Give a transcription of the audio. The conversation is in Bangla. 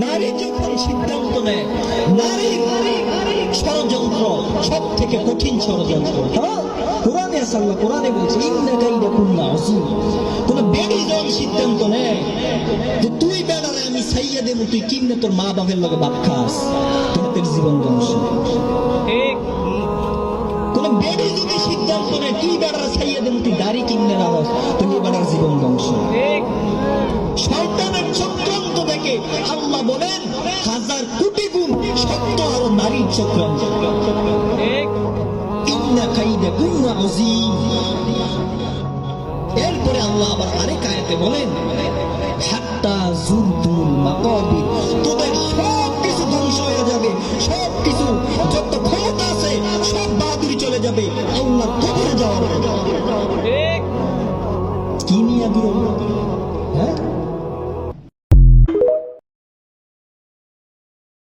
নারী যখন সিদ্ধান্ত নেয়, নারী ষড়যন্ত্র সব থেকে কঠিন ষড়যন্ত্র। হ্যাঁ, কোরআনে আছে, আল্লাহ কোরআনে বলছে ইন্না কাইদাকুন্না আযীম। কোন বেডি যখন সিদ্ধান্ত নেয় যে তুই বেড়ারে আমি ছাইয়া দেব, তুই কিমনে তোর মা বাপের লগে ভাত খাস, তোর জীবন ধ্বংস। কোন বেডি যদি সিদ্ধান্ত নেয় তুই বেড়ারে ছাইয়া দেব, তুই দাড়ি কিমনে রাখস, তুই বেড়ার জীবন ধ্বংস। শয়তানের চক্রান্ত থেকে আল্লাহ বলেন হাজার কোটি গুণ সত্য আরো নারীর চক্রান্ত। ইন্না কাইদাকুন্না আযীম। এরপরে আল্লাহ আবার আরেক আয়াতে বলেন হাত্তা